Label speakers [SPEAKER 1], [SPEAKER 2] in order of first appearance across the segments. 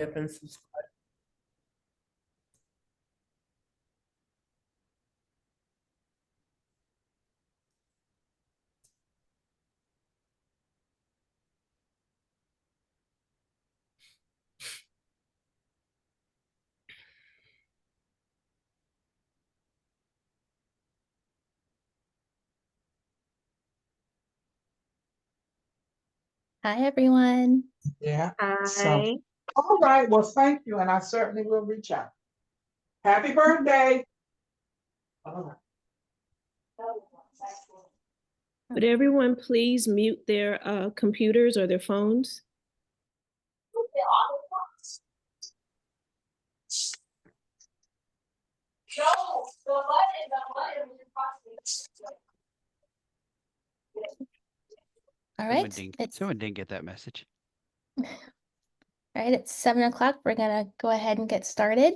[SPEAKER 1] and subscribe.
[SPEAKER 2] Hi, everyone.
[SPEAKER 3] Yeah.
[SPEAKER 4] Hi.
[SPEAKER 3] So, all right. Well, thank you. And I certainly will reach out. Happy birthday. All right.
[SPEAKER 4] Would everyone please mute their computers or their phones?
[SPEAKER 2] All right.
[SPEAKER 5] Someone didn't get that message.
[SPEAKER 2] All right, it's 7 o'clock. We're gonna go ahead and get started.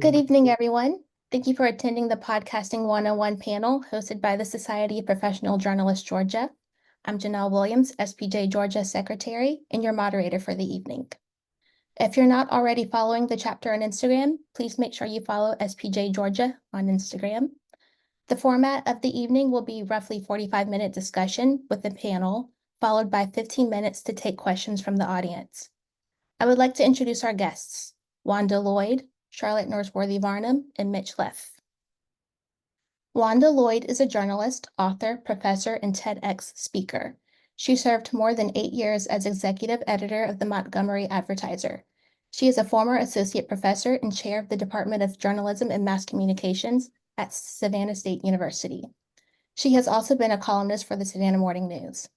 [SPEAKER 2] Good evening, everyone. Thank you for attending the Podcasting 101 panel hosted by the Society of Professional Journalists, Georgia. I'm Genelle Williams, SPJ GA Secretary, and your moderator for the evening. If you're not already following the chapter on Instagram, please make sure you follow SPJ Georgia on Instagram. The format of the evening will be roughly 45-minute discussion with the panel, followed by 15 minutes to take questions from the audience. I would like to introduce our guests, Wanda Lloyd, Charlotte Norsworthy-Varnum, and Mitch Leff. Wanda Lloyd is a journalist, author, professor, and TEDx speaker. She served more than 8 years as executive editor of the Montgomery Advertiser. She is a former associate professor and chair of the Department of Journalism and Mass Communications at Savannah State University. She has also been a columnist for the Savannah Morning News.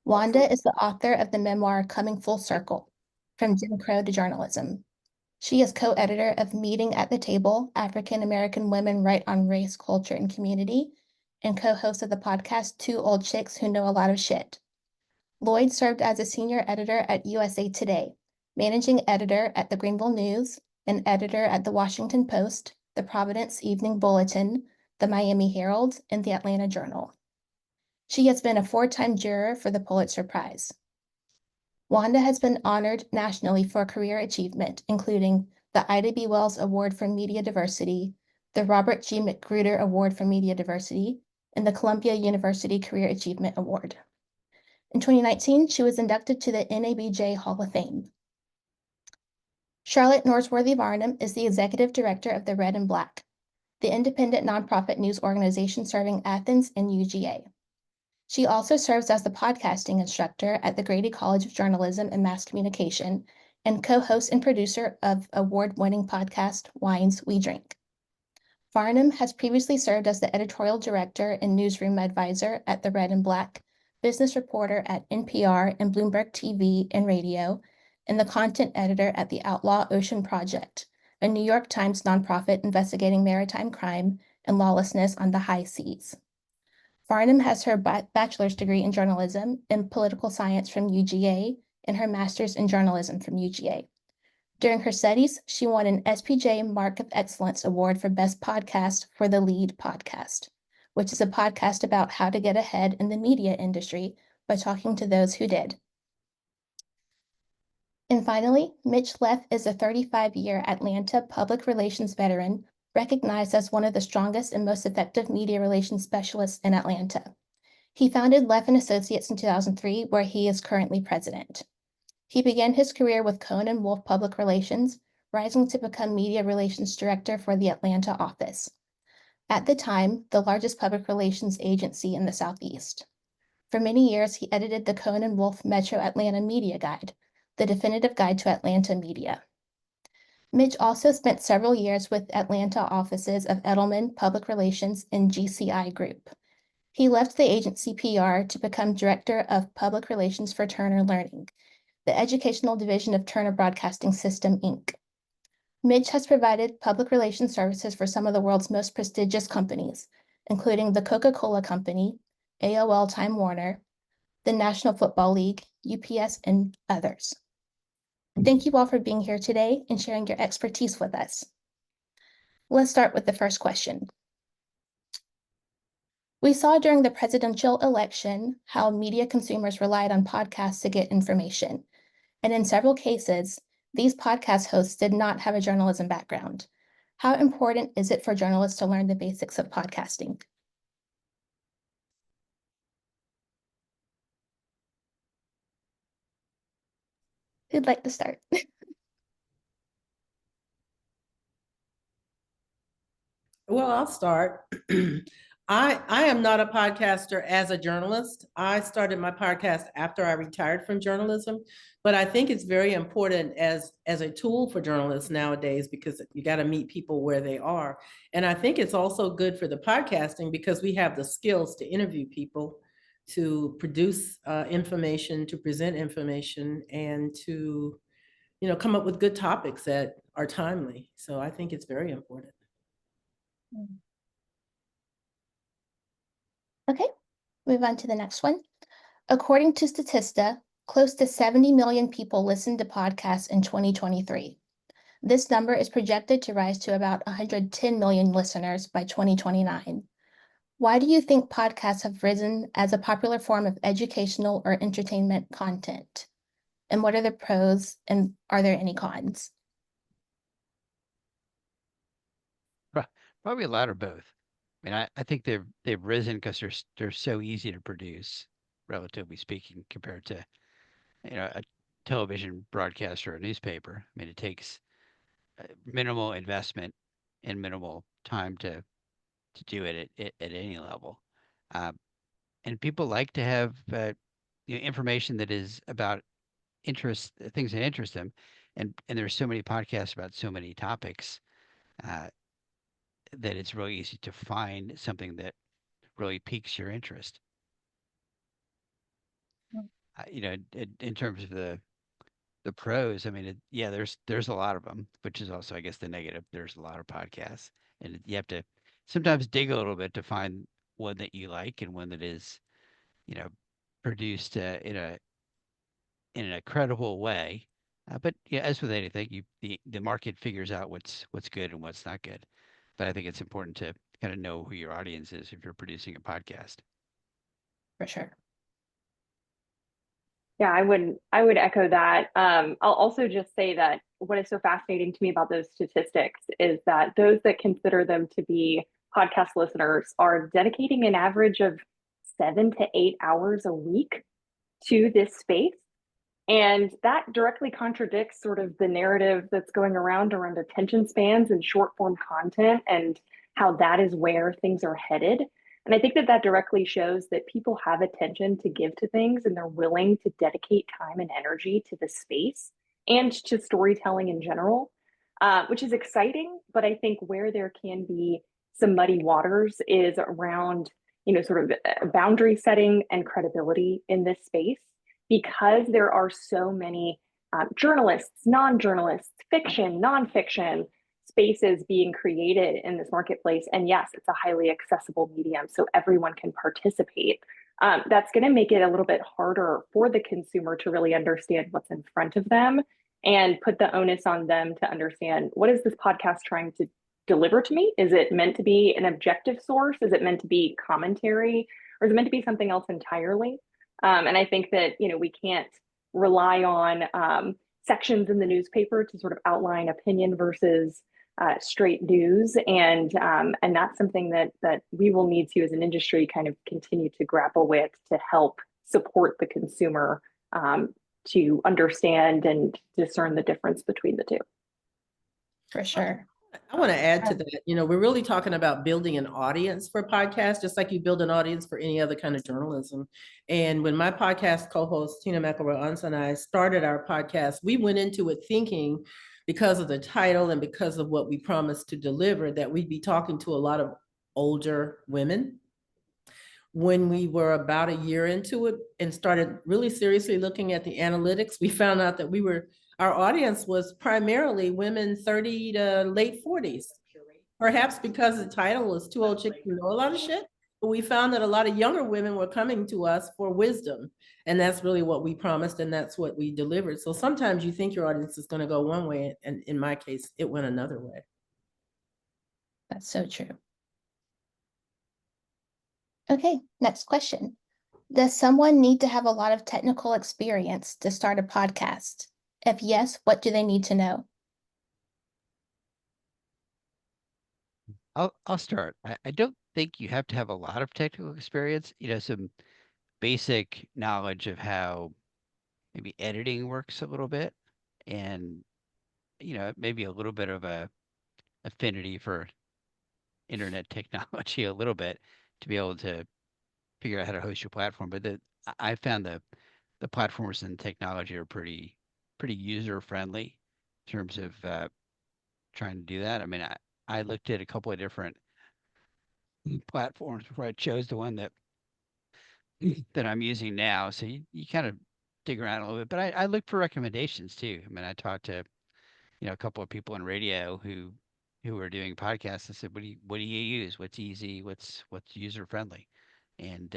[SPEAKER 2] Wanda is the author of the memoir Coming Full Circle, From Jim Crow to Journalism. She is co-editor of Meeting at the Table, African American Women Write on Race, Culture, and Community, and co-host of the podcast Two Old Chicks Who Know a Lot of Shit. Lloyd served as a senior editor at USA Today, managing editor at the Greenville News, and editor at the Washington Post, the Providence Evening Bulletin, the Miami Herald, and the Atlanta Journal. She has been a 4-time juror for the Pulitzer Prize. Wanda has been honored nationally for career achievement, including the Ida B. Wells Award for Media Diversity, the Robert G. McGruder Award for Media Diversity, and the Columbia University Career Achievement Award. In 2019, she was inducted to the NABJ Hall of Fame. Charlotte Norsworthy-Varnum is the executive director of the Red and Black, the independent nonprofit news organization serving Athens and UGA. She also serves as the podcasting instructor at the Grady College of Journalism and Mass Communication and co-host and producer of award-winning podcast Wines We Drink. Varnum has previously served as the editorial director and newsroom advisor at the Red and Black, business reporter at NPR and Bloomberg TV and radio, and the content editor at the Outlaw Ocean Project, a New York Times nonprofit investigating maritime crime and lawlessness on the high seas. Varnum has her bachelor's degree in journalism and political science from UGA and her master's in journalism from UGA. During her studies, she won an SPJ Mark of Excellence Award for Best Podcast for the Lead Podcast, which is a podcast about how to get ahead in the media industry by talking to those who did. And finally, Mitch Leff is a 35-year Atlanta public relations veteran recognized as one of the strongest and most effective media relations specialists in Atlanta. He founded Leff & Associates in 2003, where he is currently president. He began his career with Cohen & Wolfe Public Relations, rising to become media relations director for the Atlanta office. At the time, the largest public relations agency in the Southeast. For many years, he edited the Cohen & Wolfe Metro Atlanta Media Guide, the definitive guide to Atlanta media. Mitch also spent several years with Atlanta offices of Edelman Public Relations and GCI Group. He left the agency PR to become director of public relations for Turner Learning, the educational division of Turner Broadcasting System, Inc. Mitch has provided public relations services for some of the world's most prestigious companies, including the Coca-Cola Company, AOL Time Warner, the National Football League, UPS, and others. Thank you all for being here today and sharing your expertise with us. Let's start with the first question. We saw during the presidential election how media consumers relied on podcasts to get information. And in several cases, these podcast hosts did not have a journalism background. How important is it for journalists to learn the basics of podcasting? Who'd like to start?
[SPEAKER 1] Well, I'll start. I am not a podcaster as a journalist. I started my podcast after I retired from journalism, but I think it's very important as a tool for journalists nowadays because you got to meet people where they are. And I think it's also good for the podcasting because we have the skills to interview people, to produce information, to present information, and to, come up with good topics that are timely. So I think it's very important.
[SPEAKER 2] Okay, move on to the next one. According to Statista, close to 70 million people listened to podcasts in 2023. This number is projected to rise to about 110 million listeners by 2029. Why do you think podcasts have risen as a popular form of educational or entertainment content? And what are the pros and are there any cons?
[SPEAKER 5] Probably a lot of both. I mean, I think they've risen because they're so easy to produce, relatively speaking, compared to a television broadcast or a newspaper. I mean, it takes minimal investment and minimal time to do it at any level. And people like to have information that is about things that interest them, and there's so many podcasts about so many topics that it's really easy to find something that really piques your interest. In terms of the pros, I mean, yeah, there's a lot of them, which is also, I guess, the negative. There's a lot of podcasts, and you have to sometimes dig a little bit to find one that you like and one that is, produced in a credible way. But yeah, as with anything, the market figures out what's good and what's not good. But I think it's important to kind of know who your audience is if you're producing a podcast.
[SPEAKER 2] For sure.
[SPEAKER 6] Yeah, I would echo that. I'll also just say that what is so fascinating to me about those statistics is that those that consider them to be podcast listeners are dedicating an average of 7 to 8 hours a week to this space. And that directly contradicts sort of the narrative that's going around attention spans and short form content and how that is where things are headed. And I think that directly shows that people have attention to give to things and they're willing to dedicate time and energy to the space and to storytelling in general, which is exciting. But I think where there can be some muddy waters is around, sort of boundary setting and credibility in this space, because there are so many journalists, non-journalists, fiction, nonfiction spaces being created in this marketplace. And yes, it's a highly accessible medium, so everyone can participate. That's going to make it a little bit harder for the consumer to really understand what's in front of them and put the onus on them to understand, what is this podcast trying to deliver to me? Is it meant to be an objective source? Is it meant to be commentary? Or is it meant to be something else entirely? And I think that, we can't rely on sections in the newspaper to sort of outline opinion versus straight news. And that's something that we will need to, as an industry, kind of continue to grapple with to help support the consumer to understand and discern the difference between the two.
[SPEAKER 2] For sure.
[SPEAKER 1] I want to add to that, we're really talking about building an audience for podcasts, just like you build an audience for any other kind of journalism. And when my podcast co-host, Tina McElroy-Unson, and I started our podcast, we went into it thinking, because of the title and because of what we promised to deliver, that we'd be talking to a lot of older women. When we were about a year into it and started really seriously looking at the analytics, we found out that our audience was primarily women 30 to late 40s, perhaps because the title was Two Old Chicks Who Know a Lot of Shit. But we found that a lot of younger women were coming to us for wisdom. And that's really what we promised, and that's what we delivered. So sometimes you think your audience is going to go one way, and in my case, it went another way.
[SPEAKER 2] That's so true. Okay, next question. Does someone need to have a lot of technical experience to start a podcast? If yes, what do they need to know?
[SPEAKER 5] I'll start. I don't think you have to have a lot of technical experience, some basic knowledge of how maybe editing works a little bit, and maybe a little bit of a affinity for internet technology a little bit to be able to figure out how to host your platform. But I found the platforms and technology are pretty user friendly in terms of trying to do that. I mean, I looked at a couple of different platforms before I chose the one that I'm using now. So you kind of dig around a little bit, but I look for recommendations too. I mean, I talked to a couple of people in radio who are doing podcasts. I said, what do you use? What's easy? What's user friendly? And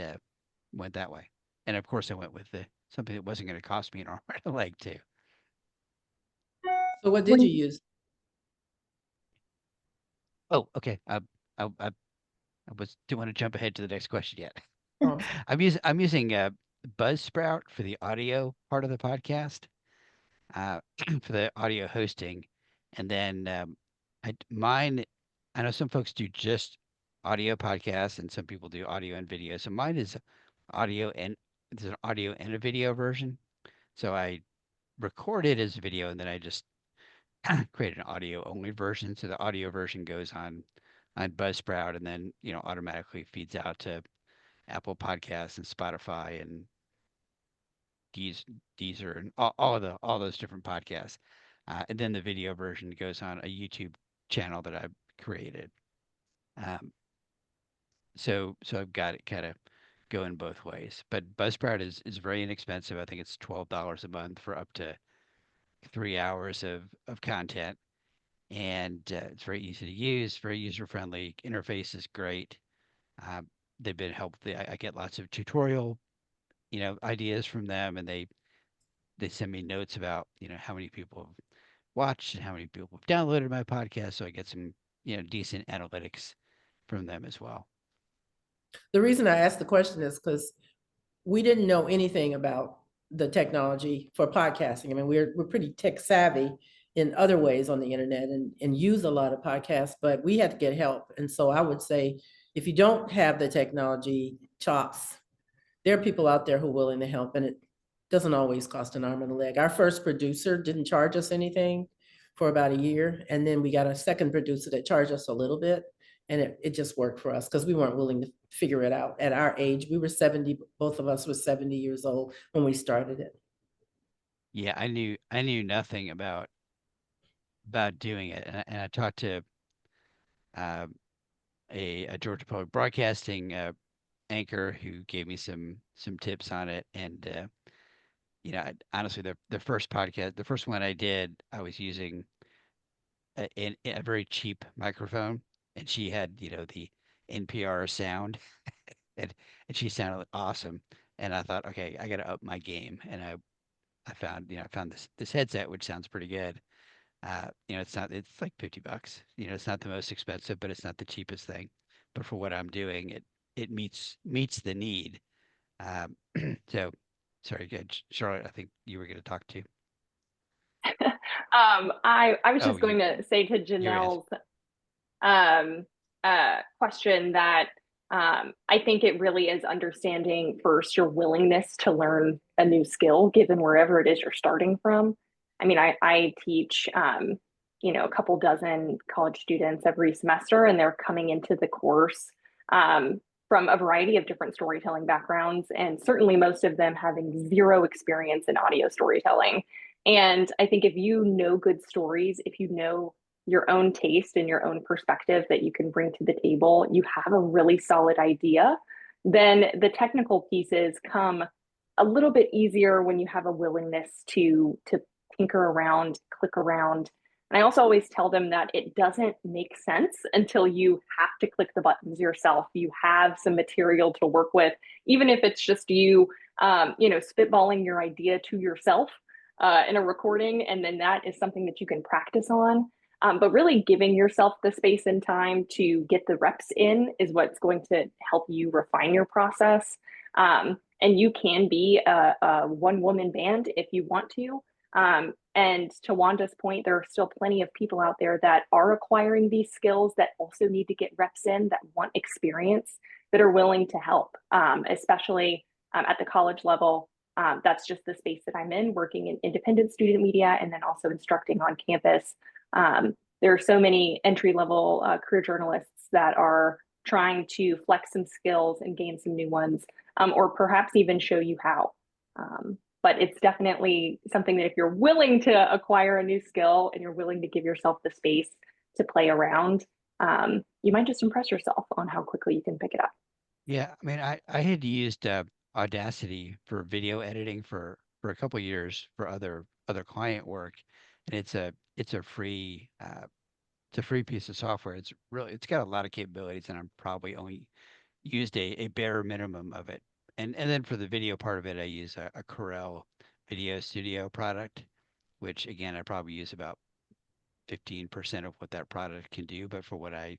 [SPEAKER 5] went that way. And of course, I went with something that wasn't going to cost me an arm and a leg too.
[SPEAKER 1] So what did you
[SPEAKER 2] When
[SPEAKER 1] use?
[SPEAKER 5] Oh, okay. I don't want to jump ahead to the next question yet.
[SPEAKER 1] Oh,
[SPEAKER 5] I'm using Buzzsprout for the audio part of the podcast, uh, for the audio hosting, and then mine. I know some folks do just audio podcasts, and some people do audio and video. So mine is audio and there's an audio and a video version. So I record it as video, and then I just create an audio only version. So the audio version goes on Buzzsprout, and then automatically feeds out to Apple Podcasts and Spotify and Deezer and all those different podcasts. And then the video version goes on a YouTube channel that I've created. So I've got it kind of going both ways. But Buzzsprout is very inexpensive. I think it's $12 a month for up to 3 hours of content. And it's very easy to use, very user friendly. Interface is great. Uh, they've been helpful. I get lots of tutorial, ideas from them, and they send me notes about how many people have watched and how many people have downloaded my podcast. So I get some decent analytics from them as well.
[SPEAKER 1] the reason I asked the question is because we didn't know anything about the technology for podcasting. I mean, we're pretty tech savvy in other ways on the internet and use a lot of podcasts, but we had to get help. And so I would say, if you don't have the technology chops, there are people out there who are willing to help, and it doesn't always cost an arm and a leg. Our first producer didn't charge us anything for about a year, and then we got a second producer that charged us a little bit, and it just worked for us because we weren't willing to figure it out at our age. We were 70, both of us were 70 years old when we started it.
[SPEAKER 5] Yeah, I knew nothing about doing it, and I talked to uh, a Georgia Public Broadcasting anchor who gave me some tips on it. And honestly, the first podcast, the first one I did, I was using a very cheap microphone, and she had the NPR sound, and she sounded awesome. And I thought, okay, I got to up my game, and I found this headset which sounds pretty good. It's like $50. It's not the most expensive, but it's not the cheapest thing. But for what I'm doing, it meets the need. Um, so sorry, good. Charlotte, I think you were going to talk to.
[SPEAKER 6] I was
[SPEAKER 5] Oh,
[SPEAKER 6] just going to say to
[SPEAKER 5] you're in.
[SPEAKER 6] Janelle's question that I think it really is understanding first your willingness to learn a new skill, given wherever it is you're starting from. I mean, I teach, a couple dozen college students every semester, and they're coming into the course from a variety of different storytelling backgrounds, and certainly most of them having zero experience in audio storytelling. And I think if you know good stories, if you know your own taste and your own perspective that you can bring to the table, you have a really solid idea, then the technical pieces come a little bit easier when you have a willingness to tinker around, click around. And I also always tell them that it doesn't make sense until you have to click the buttons yourself. You have some material to work with, even if it's just you, spitballing your idea to yourself in a recording, and then that is something that you can practice on. But really giving yourself the space and time to get the reps in is what's going to help you refine your process. And you can be a one-woman band if you want to. And to Wanda's point, there are still plenty of people out there that are acquiring these skills that also need to get reps in, that want experience, that are willing to help, especially at the college level. That's just the space that I'm in, working in independent student media and then also instructing on campus. There are so many entry-level career journalists that are trying to flex some skills and gain some new ones, or perhaps even show you how. But it's definitely something that if you're willing to acquire a new skill and you're willing to give yourself the space to play around, you might just impress yourself on how quickly you can pick it up.
[SPEAKER 5] Yeah, I mean, I had used Audacity for video editing for a couple of years for other client work, and it's a free piece of software. It's got a lot of capabilities, and I'm probably only used a bare minimum of it. And then for the video part of it, I use a Corel Video Studio product, which again I probably use about 15% of what that product can do, but for what I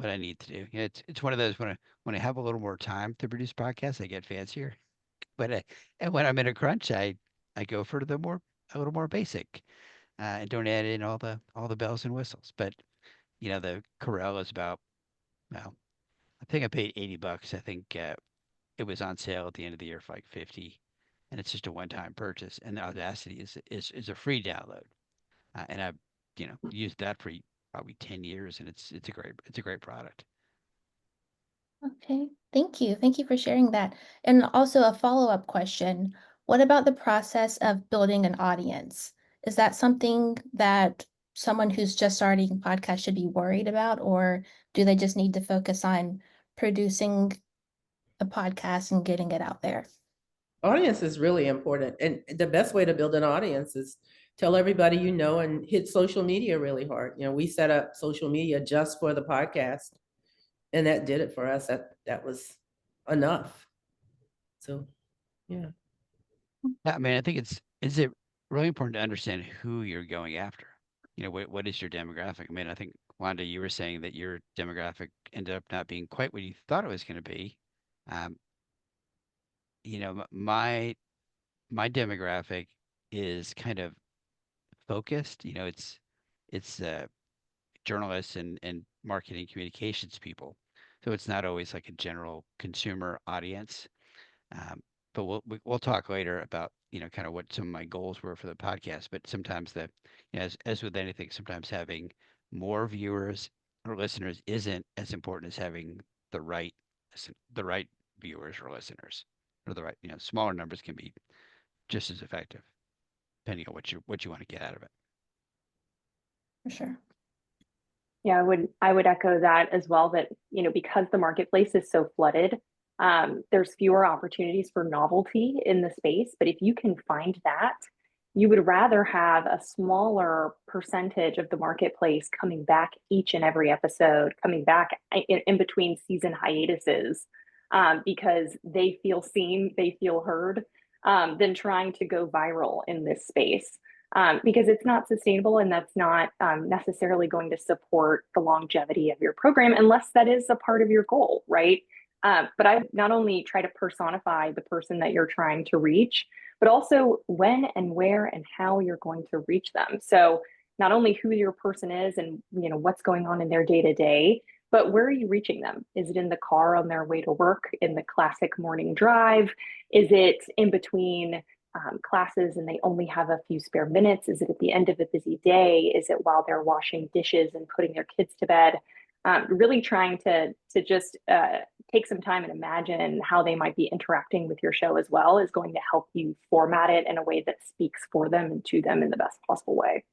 [SPEAKER 5] need to do. Yeah, it's one of those when I have a little more time to produce podcasts, I get fancier. But and when I'm in a crunch, I go for a little more basic, and don't add in all the bells and whistles. But the Corel is about, well, I think I paid $80. I think it was on sale at the end of the year for like 50, and it's just a one-time purchase. And the Audacity is a free download, and I've used that for probably 10 years, and it's a great product.
[SPEAKER 2] Okay, thank you. Thank you for sharing that. And also a follow-up question. What about the process of building an audience? Is that something that someone who's just starting a podcast should be worried about, or do they just need to focus on producing a podcast and getting it out there?
[SPEAKER 1] Audience is really important. And the best way to build an audience is tell everybody you know and hit social media really hard. We set up social media just for the podcast, and that did it for us. That was enough. So, yeah.
[SPEAKER 5] I mean, I think is it really important to understand who you're going after? What is your demographic? I mean, I think Wanda, you were saying that your demographic ended up not being quite what you thought it was going to be. My demographic is kind of focused. It's journalists and marketing communications people. So it's not always like a general consumer audience. But we'll talk later about kind of what some of my goals were for the podcast. But sometimes as with anything, sometimes having more viewers or listeners isn't as important as having the right viewers or listeners, or the right smaller numbers can be just as effective, depending on what you want to get out of it.
[SPEAKER 2] For sure.
[SPEAKER 6] Yeah, I would echo that as well, that because the marketplace is so flooded, there's fewer opportunities for novelty in the space. But if you can find that, you would rather have a smaller percentage of the marketplace coming back each and every episode, coming back in between season hiatuses, because they feel seen, they feel heard, than trying to go viral in this space. Because it's not sustainable, and that's not necessarily going to support the longevity of your program unless that is a part of your goal, right? But I not only try to personify the person that you're trying to reach, but also when and where and how you're going to reach them. So not only who your person is and what's going on in their day-to-day, but where are you reaching them? Is it in the car on their way to work, in the classic morning drive? Is it in between classes and they only have a few spare minutes? Is it at the end of a busy day? Is it while they're washing dishes and putting their kids to bed? Really trying to just take some time and imagine how they might be interacting with your show as well is going to help you format it in a way that speaks for them and to them in the best possible way.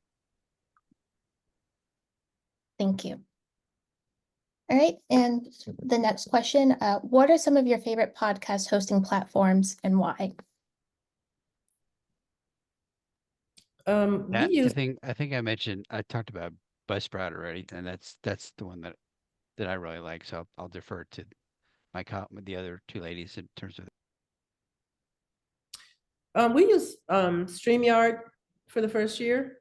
[SPEAKER 2] Thank you. All right, and the next question, what are some of your favorite podcast hosting platforms and why?
[SPEAKER 5] I think I talked about Buzzsprout already, and that's the one that I really like. So I'll defer to the other two ladies in terms of.
[SPEAKER 1] We use StreamYard for the first year,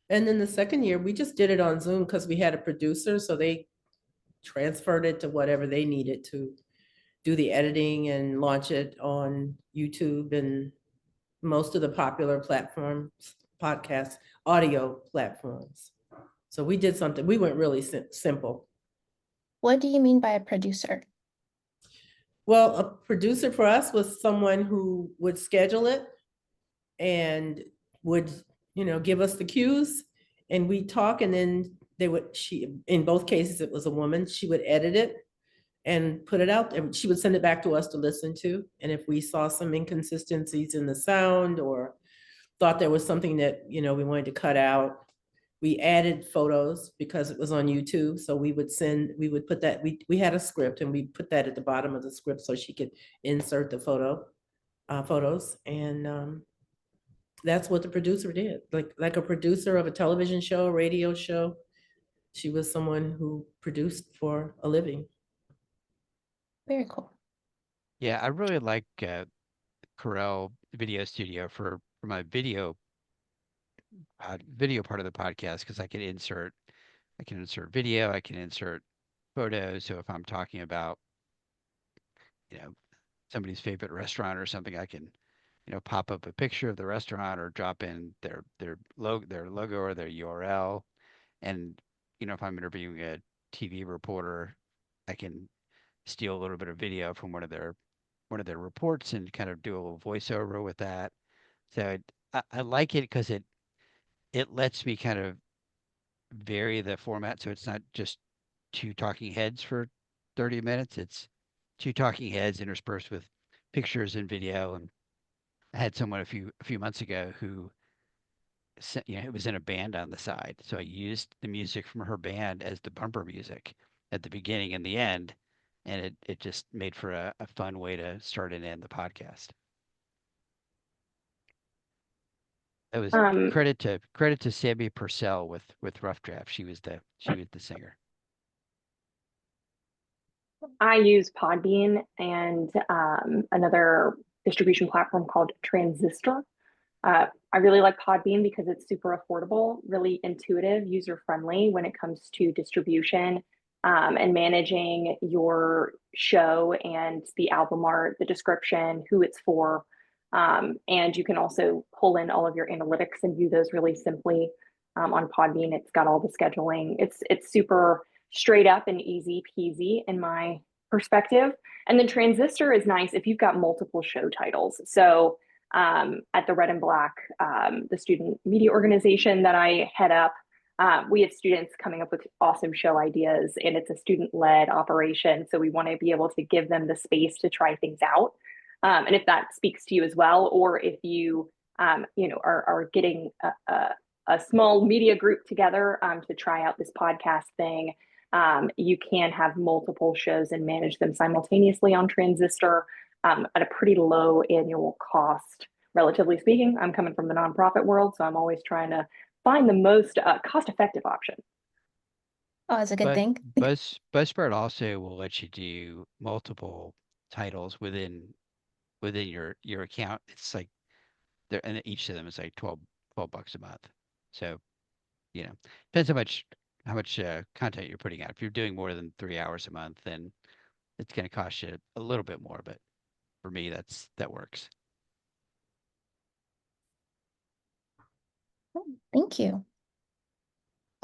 [SPEAKER 1] and then the second year we just did it on Zoom because we had a producer, so they transferred it to whatever they needed to do the editing and launch it on YouTube and most of the popular platforms, podcasts, audio platforms. So we did something, we went really simple.
[SPEAKER 2] What do you mean by a producer?
[SPEAKER 1] Well, a producer for us was someone who would schedule it and would, give us the cues, and we'd talk, and then in both cases, it was a woman, she would edit it and put it out, and she would send it back to us to listen to. And if we saw some inconsistencies in the sound or thought there was something that, we wanted to cut out, we added photos because it was on YouTube. So we would put that, we had a script, and we put that at the bottom of the script so she could insert the photos. And that's what the producer did. Like a producer of a television show, radio show. She was someone who produced for a living.
[SPEAKER 2] Very cool.
[SPEAKER 5] Yeah, I really like Corel Video Studio for my video part of the podcast, because I can insert video, I can insert photos. So if I'm talking about, somebody's favorite restaurant or something, I can, pop up a picture of the restaurant or drop in their logo or their URL. And, if I'm interviewing a TV reporter, I can steal a little bit of video from one of their reports and kind of do a little voiceover with that. So I like it because it lets me kind of vary the format. So it's not just two talking heads for 30 minutes. It's two talking heads interspersed with pictures and video. And I had someone a few months ago who, it was in a band on the side. So I used the music from her band as the bumper music at the beginning and the end. And it just made for a fun way to start and end the podcast. That was credit to Sammy Purcell with Rough Draft. She was the singer.
[SPEAKER 6] I use Podbean and another distribution platform called Transistor. I really like Podbean because it's super affordable, really intuitive, user-friendly when it comes to distribution and managing your show and the album art, the description, who it's for. And you can also pull in all of your analytics and view those really simply on Podbean. It's got all the scheduling. It's super straight up and easy peasy in my perspective. And then Transistor is nice if you've got multiple show titles. So at the Red and Black, the student media organization that I head up, we have students coming up with awesome show ideas, and it's a student-led operation. So we want to be able to give them the space to try things out. And if that speaks to you as well, or if you, are getting a small media group together to try out this podcast thing, you can have multiple shows and manage them simultaneously on Transistor at a pretty low annual cost, relatively speaking. I'm coming from the nonprofit world, so I'm always trying to find the most cost-effective option.
[SPEAKER 2] Oh, that's a good thing.
[SPEAKER 5] Buzzsprout also will let you do multiple titles within your account. It's like and each of them is like $12 a month. So, depends how much content you're putting out. If you're doing more than 3 hours a month, then it's going to cost you a little bit more. But for me, that works.
[SPEAKER 2] Thank you.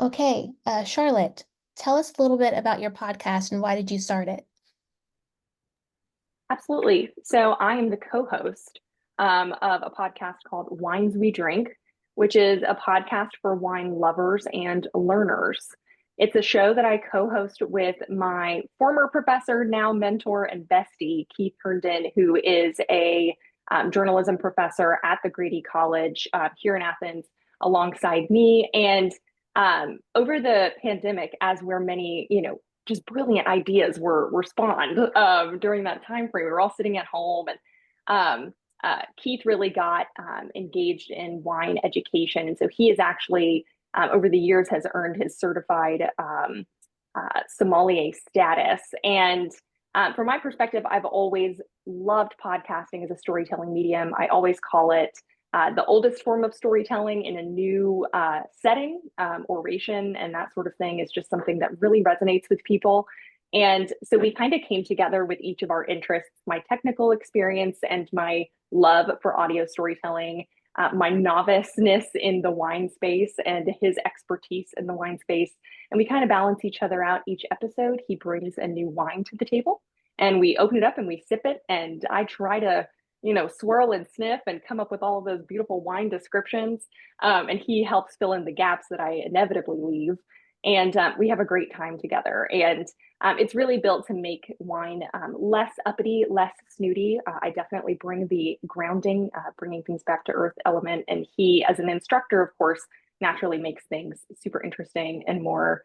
[SPEAKER 2] Okay, Charlotte, tell us a little bit about your podcast and why did you start it?
[SPEAKER 6] Absolutely. So I am the co-host of a podcast called Wines We Drink, which is a podcast for wine lovers and learners. It's a show that I co-host with my former professor, now mentor and bestie, Keith Herndon, who is a journalism professor at the Grady College here in Athens, alongside me. And over the pandemic, as where many, just brilliant ideas were spawned during that time frame, we were all sitting at home, and Keith really got engaged in wine education. And so he is actually, over the years, has earned his certified sommelier status. And from my perspective, I've always loved podcasting as a storytelling medium. I always call it the oldest form of storytelling in a new setting. Oration and that sort of thing is just something that really resonates with people. And so we kind of came together with each of our interests, my technical experience and my love for audio storytelling, my noviceness in the wine space and his expertise in the wine space. And we kind of balance each other out each episode. He brings a new wine to the table and we open it up and we sip it. And I try to, swirl and sniff and come up with all of those beautiful wine descriptions. And he helps fill in the gaps that I inevitably leave. And we have a great time together. And it's really built to make wine less uppity, less snooty. I definitely bring the grounding, bringing things back to earth element. And he, as an instructor, of course, naturally makes things super interesting and more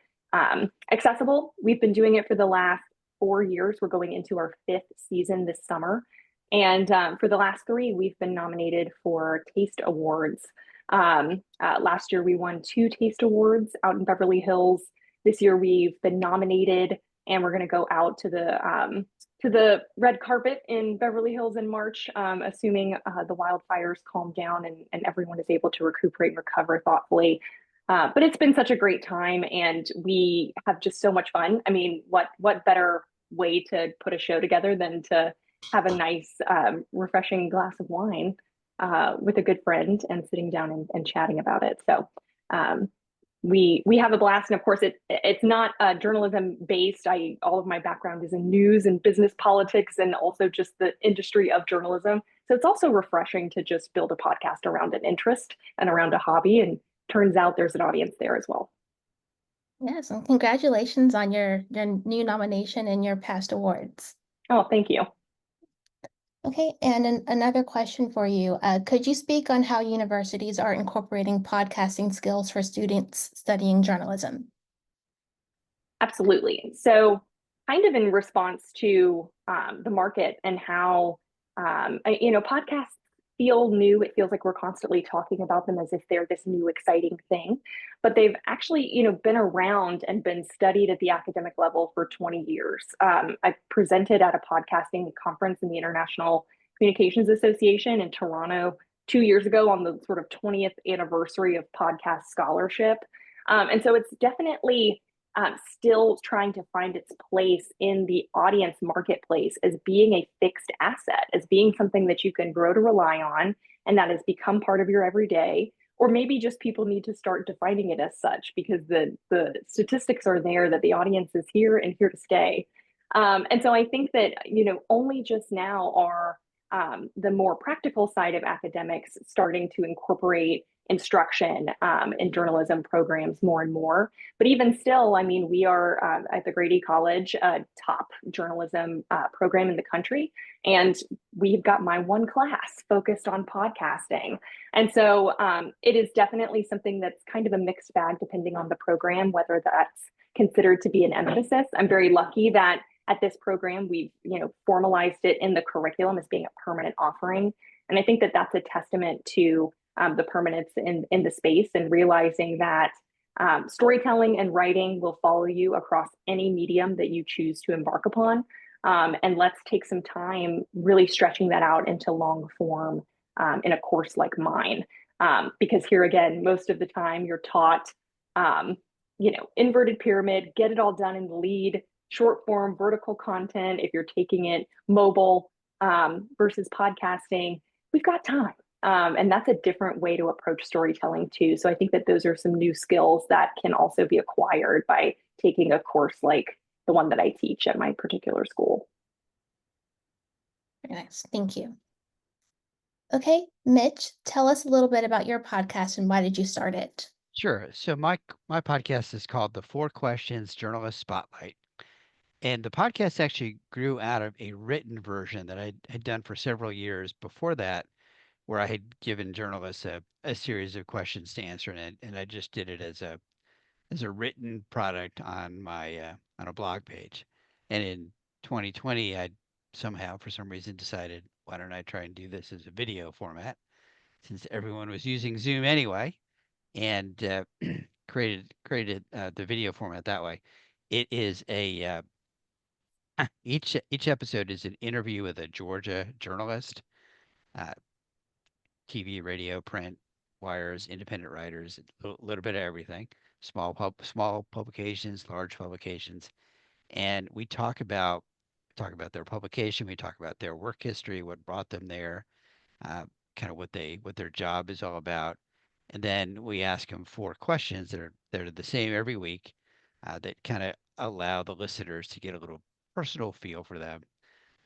[SPEAKER 6] accessible. We've been doing it for the last 4 years. We're going into our 5th season this summer. And for the last 3, we've been nominated for Taste Awards. Last year, we won 2 Taste Awards out in Beverly Hills. This year, we've been nominated, and we're going to go out to the red carpet in Beverly Hills in March, assuming the wildfires calm down and everyone is able to recuperate and recover thoughtfully. But it's been such a great time, and we have just so much fun. I mean, what better way to put a show together than to have a nice, refreshing glass of wine with a good friend and sitting down and chatting about it. So we have a blast, and of course it's not journalism based. All of my background is in news and business politics and also just the industry of journalism. So it's also refreshing to just build a podcast around an interest and around a hobby, and turns out there's an audience there as well.
[SPEAKER 2] Yes, and congratulations on your new nomination and your past awards.
[SPEAKER 6] Oh, thank you.
[SPEAKER 2] Okay, and another question for you. Could you speak on how universities are incorporating podcasting skills for students studying journalism?
[SPEAKER 6] Absolutely. So kind of in response to the market and how, podcasts feel new. It feels like we're constantly talking about them as if they're this new exciting thing, but they've actually, been around and been studied at the academic level for 20 years. I presented at a podcasting conference in the International Communications Association in Toronto 2 years ago on the sort of 20th anniversary of podcast scholarship. And so it's definitely still trying to find its place in the audience marketplace as being a fixed asset, as being something that you can grow to rely on and that has become part of your everyday. Or maybe just people need to start defining it as such because the statistics are there that the audience is here and here to stay. And so I think that, only just now are the more practical side of academics starting to incorporate instruction in journalism programs more and more. But even still, I mean, we are at the Grady College, top journalism program in the country. And we've got my one class focused on podcasting. And so it is definitely something that's kind of a mixed bag depending on the program, whether that's considered to be an emphasis. I'm very lucky that at this program, we've formalized it in the curriculum as being a permanent offering. And I think that that's a testament to the permanence in the space and realizing that storytelling and writing will follow you across any medium that you choose to embark upon. And let's take some time really stretching that out into long form in a course like mine. Because here again, most of the time you're taught, inverted pyramid, get it all done in the lead, short form, vertical content. If you're taking it mobile versus podcasting, we've got time. And that's a different way to approach storytelling too. So I think that those are some new skills that can also be acquired by taking a course like the one that I teach at my particular school.
[SPEAKER 2] Very nice, thank you. Okay, Mitch, tell us a little bit about your podcast and why did you start it?
[SPEAKER 5] Sure. So my podcast is called The 4 Questions Journalist Spotlight. And the podcast actually grew out of a written version that I had done for several years before that, where I had given journalists a series of questions to answer, and I just did it as a written product on my on a blog page. And in 2020, I somehow, for some reason, decided, why don't I try and do this as a video format, since everyone was using Zoom anyway, and created the video format that way. It is a each episode is an interview with a Georgia journalist, TV, radio, print, wires, independent writers, a little bit of everything. Small publications, large publications, and we talk about their publication, we talk about their work history, what brought them there, uh, kind of what their job is all about, and then we ask them 4 questions that are the same every week, that kind of allow the listeners to get a little personal feel for them.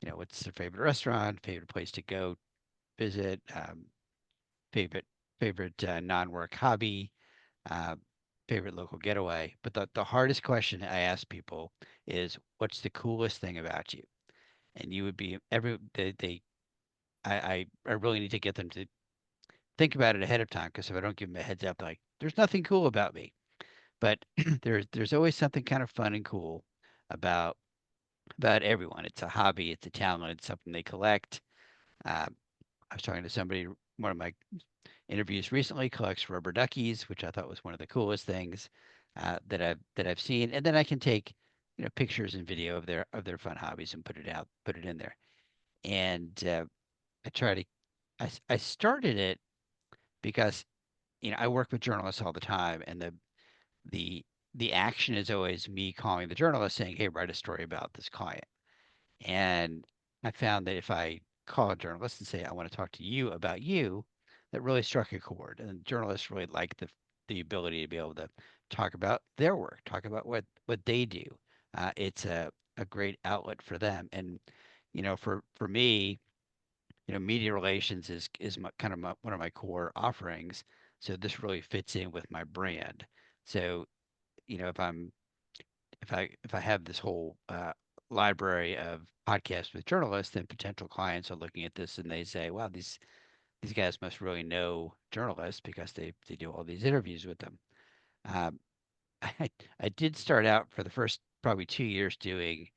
[SPEAKER 5] You know, what's their favorite restaurant, favorite place to go visit, favorite non-work hobby, uh, favorite local getaway. But the hardest question I ask people is, what's the coolest thing about you? And you would be I really need to get them to think about it ahead of time, because if I don't give them a heads up, like, there's nothing cool about me. But there's always something kind of fun and cool about everyone. It's a hobby, it's a talent, it's something they collect. Uh, I was talking to somebody, one of my interviews recently, collects rubber duckies, which I thought was one of the coolest things, that I've seen. And then I can take, pictures and video of their fun hobbies and put it in there. And I try to I started it because, I work with journalists all the time, and the the action is always me calling the journalist saying, "Hey, write a story about this client." And I found that if I call a journalist and say, "I want to talk to you about you," that really struck a chord. And journalists really like the ability to be able to talk about their work, talk about what they do. It's a great outlet for them. And, for me, media relations is one of my core offerings. So this really fits in with my brand. So, if I have this whole library of podcasts with journalists, then potential clients are looking at this and they say, "Wow, these guys must really know journalists because they do all these interviews with them." Um, I I did start out for the first probably 2 years doing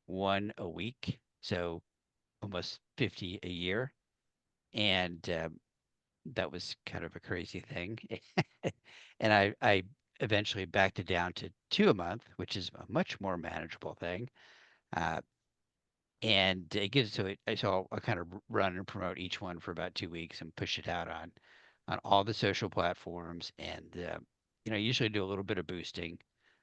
[SPEAKER 5] one a week, so almost 50 a year, and that was kind of a crazy thing. And I eventually backed it down to two a month, which is a much more manageable thing. Uh, and it gives so it so I'll kind of run and promote each one for about 2 weeks and push it out on all the social platforms, and usually do a little bit of boosting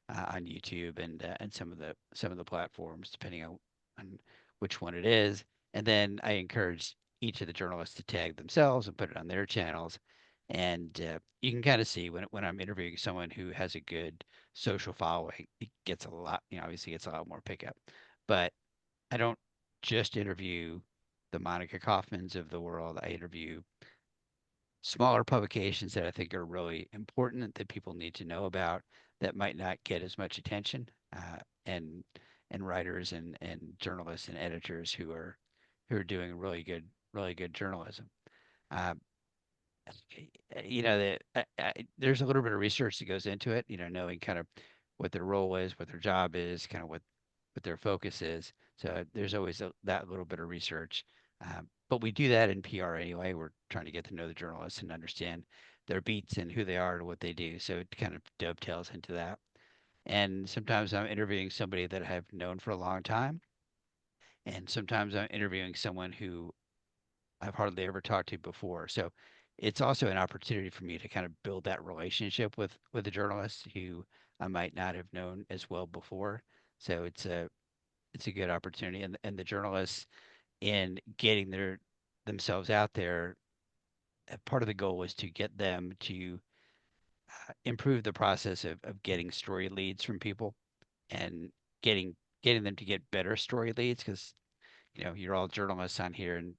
[SPEAKER 5] on YouTube and some of the platforms depending on which one it is, and then I encourage each of the journalists to tag themselves and put it on their channels, and you can kind of see when I'm interviewing someone who has a good social following, it gets a lot, obviously gets a lot more pickup, but I don't just interview the Monica Kaufmans of the world. I interview smaller publications that I think are really important that people need to know about that might not get as much attention, and writers and journalists and editors who are doing really good journalism. Uh, there's a little bit of research that goes into it, knowing kind of what their role is, what their job is, kind of what their focus is. So there's always that little bit of research. But we do that in PR anyway. We're trying to get to know the journalists and understand their beats and who they are and what they do. So it kind of dovetails into that. And sometimes I'm interviewing somebody that I've known for a long time. And sometimes I'm interviewing someone who I've hardly ever talked to before. So it's also an opportunity for me to kind of build that relationship with a journalist who I might not have known as well before. So it's a good opportunity, and the journalists in getting themselves out there, part of the goal was to get them to improve the process of getting story leads from people, and getting them to get better story leads, because you're all journalists on here, and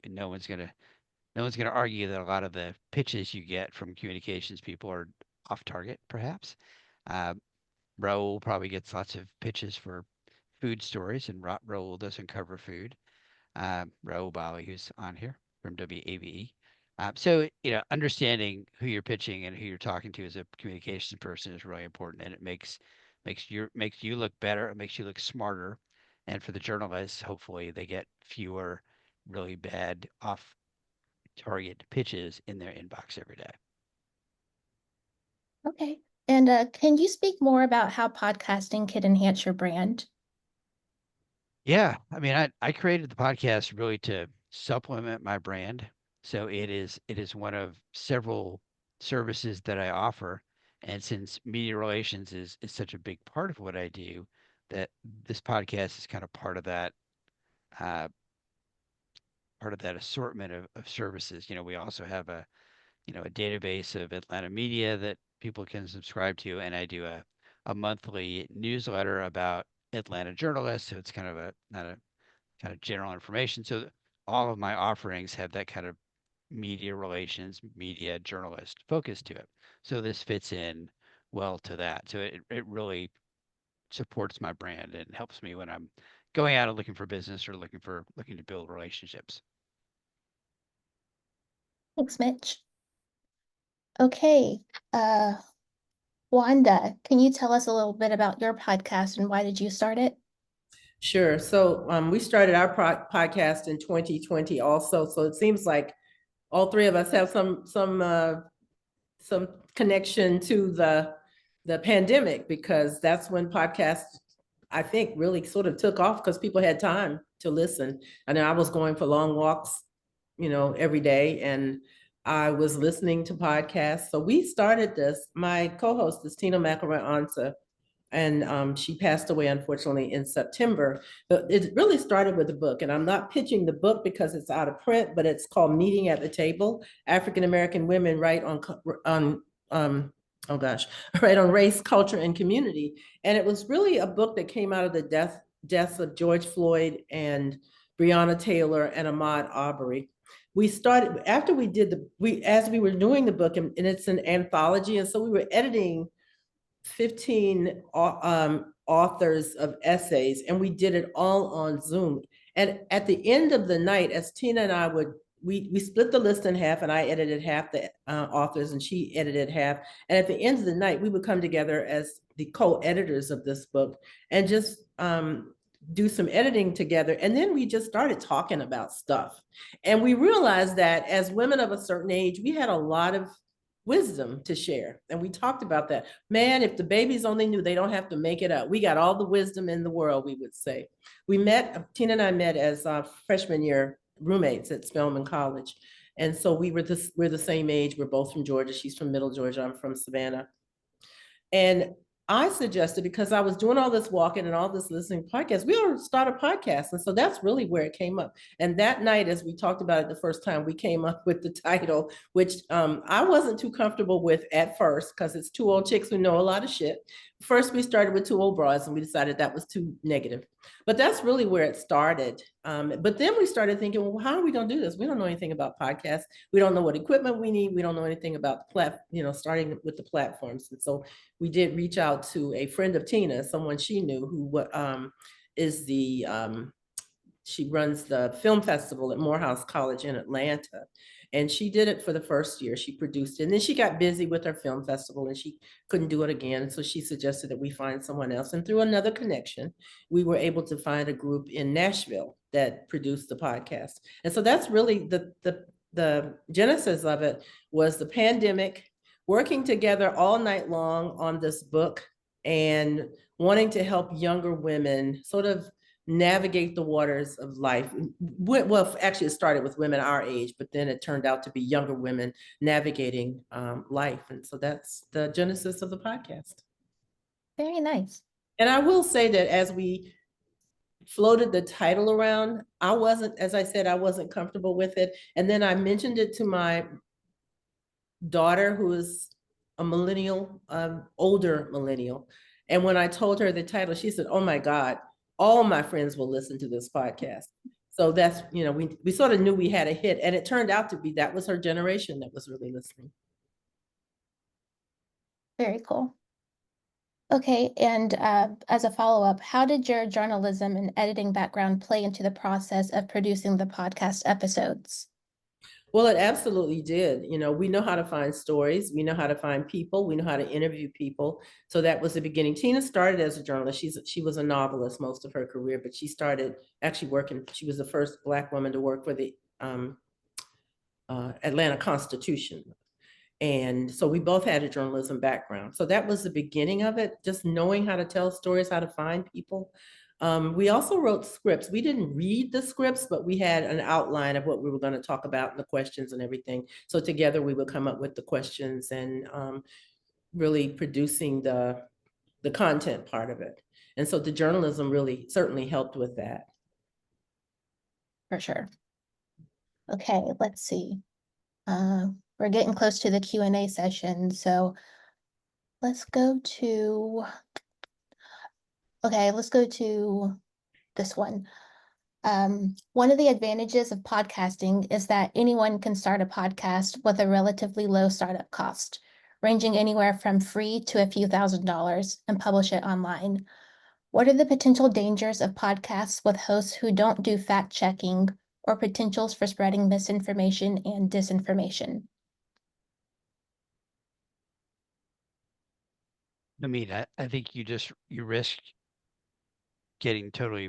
[SPEAKER 5] no one's gonna argue that a lot of the pitches you get from communications people are off target, perhaps. Uh, Raul probably gets lots of pitches for food stories, and Raul doesn't cover food. Raul Bali, who's on here from WAVE. So, understanding who you're pitching and who you're talking to as a communications person is really important, and it makes you look better. It makes you look smarter, and for the journalists, hopefully, they get fewer really bad off target pitches in their inbox every day.
[SPEAKER 2] Okay. And can you speak more about how podcasting could enhance your brand?
[SPEAKER 5] Yeah, I mean, I created the podcast really to supplement my brand. So it is one of several services that I offer. And since media relations is such a big part of what I do, that this podcast is kind of uh, part of that assortment of services. We also have a database of Atlanta media that people can subscribe to, and I do a monthly newsletter about Atlanta journalists. So it's kind of not a kind of general information. So all of my offerings have that kind of media relations, media journalist focus to it. So this fits in well to that. So it really supports my brand and helps me when I'm going out and looking for business or looking to build relationships.
[SPEAKER 2] Thanks, Mitch. Okay, Wanda, can you tell us a little bit about your podcast and why did you start it?
[SPEAKER 1] Sure. So we started our podcast in 2020 also. So it seems like all three of us have some connection to the pandemic, because that's when podcasts, I think, really sort of took off because people had time to listen. I know I was going for long walks, every day, and I was listening to podcasts. So we started this. My co-host is Tina McElroy, and she passed away, unfortunately, in September. But it really started with a book, and I'm not pitching the book because it's out of print, but it's called Meeting at the Table: African American Women Write on oh gosh, right on Race, Culture, and Community. And it was really a book that came out of the deaths of George Floyd and Breonna Taylor and Ahmaud Arbery. We started after we did as we were doing the book, and it's an anthology, and so we were editing 15 authors of essays, and we did it all on Zoom. And at the end of the night, as Tina and I we split the list in half, and I edited half the authors and she edited half. And at the end of the night, we would come together as the co-editors of this book and just do some editing together. And then we just started talking about stuff. And we realized that as women of a certain age, we had a lot of wisdom to share. And we talked about that. Man, if the babies only knew, they don't have to make it up. We got all the wisdom in the world, we would say. Tina and I met as freshman year roommates at Spelman College. And so we're the same age. We're both from Georgia. She's from Middle Georgia. I'm from Savannah. And I suggested, because I was doing all this walking and all this listening podcasts, we ought to start a podcast. And so that's really where it came up. And that night, as we talked about it the first time, we came up with the title, which I wasn't too comfortable with at first, because it's two old chicks who know a lot of shit. First, we started with two old broads, and we decided that was too negative. But that's really where it started. But then we started thinking, well, how are we going to do this? We don't know anything about podcasts. We don't know what equipment we need. We don't know anything about starting with the platforms. And so we did reach out to a friend of Tina, someone she knew, who is she runs the film festival at Morehouse College in Atlanta. And she did it for the first year. She produced it. And then she got busy with her film festival and she couldn't do it again. So she suggested that we find someone else. And through another connection, we were able to find a group in Nashville that produced the podcast. And so that's really the genesis of it, was the pandemic, working together all night long on this book and wanting to help younger women sort of navigate the waters of life. Well, actually it started with women our age, but then it turned out to be younger women navigating life. And so that's the genesis of the podcast.
[SPEAKER 2] Very nice.
[SPEAKER 1] And I will say that as we floated the title around, as I said, I wasn't comfortable with it. And then I mentioned it to my daughter, who is a millennial, older millennial. And when I told her the title, she said, oh my God, all my friends will listen to this podcast. So that's, we sort of knew we had a hit, and it turned out to be, that was her generation that was really listening.
[SPEAKER 2] Very cool. Okay, and as a follow-up, how did your journalism and editing background play into the process of producing the podcast episodes?
[SPEAKER 1] Well, it absolutely did. We know how to find stories. We know how to find people. We know how to interview people. So that was the beginning. Tina started as a journalist. She was a novelist most of her career, but she started actually working. She was the first Black woman to work for the Atlanta Constitution. And so we both had a journalism background. So that was the beginning of it, just knowing how to tell stories, how to find people. We also wrote scripts. We didn't read the scripts, but we had an outline of what we were going to talk about and the questions and everything. So together we would come up with the questions and really producing the the content part of it. And so the journalism really certainly helped with that.
[SPEAKER 2] For sure. Okay, let's see. We're getting close to the Q&A session, so let's go to, okay, let's go to this one. One of the advantages of podcasting is that anyone can start a podcast with a relatively low startup cost, ranging anywhere from free to a few $1,000s, and publish it online. What are the potential dangers of podcasts with hosts who don't do fact checking or potentials for spreading misinformation and disinformation?
[SPEAKER 5] I mean, I think you risk getting totally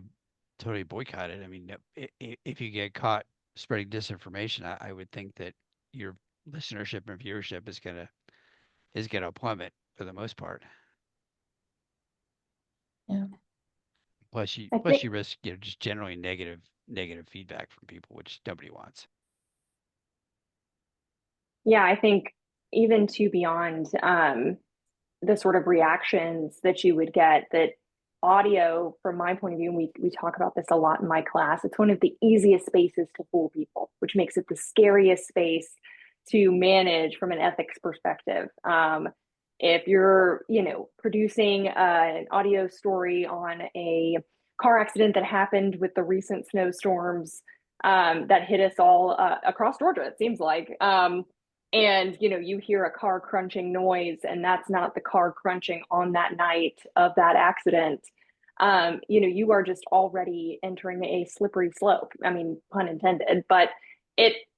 [SPEAKER 5] boycotted. I mean, if you get caught spreading disinformation, I would think that your listenership and viewership is gonna plummet for the most part.
[SPEAKER 2] Yeah.
[SPEAKER 5] Plus you risk, just generally negative feedback from people, which nobody wants.
[SPEAKER 6] Yeah, I think even to beyond the sort of reactions that you would get, that audio, from my point of view, and we talk about this a lot in my class, it's one of the easiest spaces to fool people, which makes it the scariest space to manage from an ethics perspective. If you're, producing an audio story on a car accident that happened with the recent snowstorms that hit us all across Georgia, it seems like, and you hear a car crunching noise, and that's not the car crunching on that night of that accident, you are just already entering a slippery slope. I mean, pun intended, but